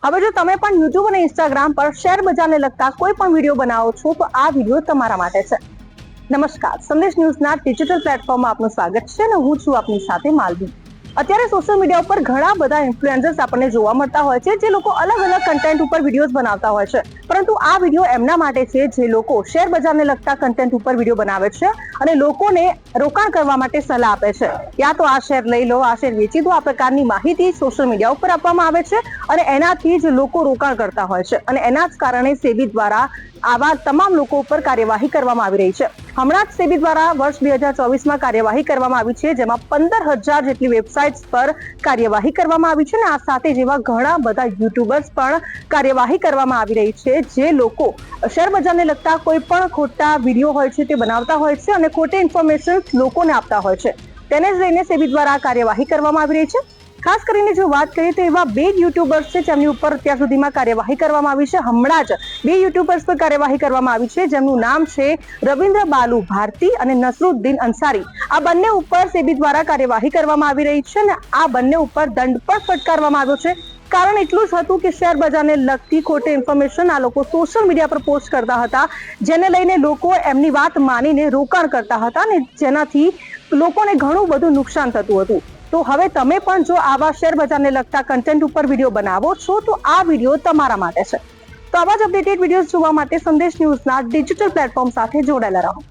હવે જો તમે પણ યુટ્યુબ અને ઇન્સ્ટાગ્રામ પર શેર બજારને લગતા કોઈ પણ વિડીયો બનાવો છો તો આ વિડીયો તમારા માટે છે। નમસ્કાર, સંદેશ ન્યૂઝના ડિજિટલ પ્લેટફોર્મમાં આપનું સ્વાગત છે અને હું છું આપની સાથે માલવી। અત્યારે સોશિયલ મીડિયા ઉપર ઘણા બધા ઇન્ફ્લુએન્સર્સ આપણને જોવા મળતા હોય છે, જે લોકો અલગ અલગ કન્ટેન્ટ ઉપર વિડીયોઝ બનાવતા હોય છે, પરંતુ આ વિડીયો એમના માટે છે જે લોકો શેર બજારને લગતા કન્ટેન્ટ ઉપર વિડીયો બનાવે છે અને લોકોને રોકાણ કરવા માટે સલાહ આપે છે। યા તો આ શેર લઈ લો, આ શેર વેચી દો, આ પ્રકારની માહિતી સોશિયલ મીડિયા ઉપર આપવામાં આવે છે અને એનાથી જ લોકો રોકાણ કરતા હોય છે અને એના જ કારણે સેબી દ્વારા આવા તમામ લોકો ઉપર કાર્યવાહી કરવામાં આવી રહી છે। હમણાં જ સેબી દ્વારા વર્ષ 2024માં કાર્યવાહી કરવામાં આવી છે, જેમાં 15,000 જેટલી વેબસાઇટ્સ પર કાર્યવાહી કરવામાં આવી છે અને આ સાથે જેવા ઘણા બધા યુટ્યુબર્સ પણ કાર્યવાહી કરવામાં આવી રહી છે, જે લોકો શેર બજારને લગતા કોઈ પણ ખોટા વિડીયો હોય છે તે બનાવતા હોય છે અને ખોટી ઇન્ફોર્મેશન લોકોને આપતા હોય છે। તેને જ લઈને સેબી દ્વારા કાર્યવાહી કરવામાં આવી રહી છે। ખાસ કરીને જો વાત કરીએ તો એવા 2 યુટ્યુબર્સ છે જેમની ઉપર અત્યાર સુધીમાં કાર્યવાહી કરવામાં આવી છે। હમણાં જ 2 યુટ્યુબર્સ પર કાર્યવાહી કરવામાં આવી છે, જેમનું નામ છે રવિન્દ્ર બાલુ ભારતી અને નસરુદ્દીન અંસારી। આ બંને ઉપર સેબી દ્વારા કાર્યવાહી કરવામાં આવી રહી છે અને આ બંને ઉપર દંડ પણ ફટકારવામાં આવ્યો છે। કારણ એટલું જ હતું કે શેર બજારને લગતી ખોટી ઇન્ફોર્મેશન આ લોકો સોશિયલ મીડિયા પર પોસ્ટ કરતા હતા, જેને લઈને લોકો એમની વાત માનીને રોકાણ કરતા હતા અને જેનાથી લોકોને ઘણું બધું નુકસાન થતું હતું। તો હવે તમે પણ જો આવા શેર બજારને લગતા કન્ટેન્ટ ઉપર વિડીયો બનાવો છો તો આ વિડીયો તમારા માટે છે। તો આવા જ અપડેટેડ વિડીયોઝ જોવા માટે સંદેશ ન્યૂઝના ડિજિટલ પ્લેટફોર્મ સાથે જોડાયેલા રહો।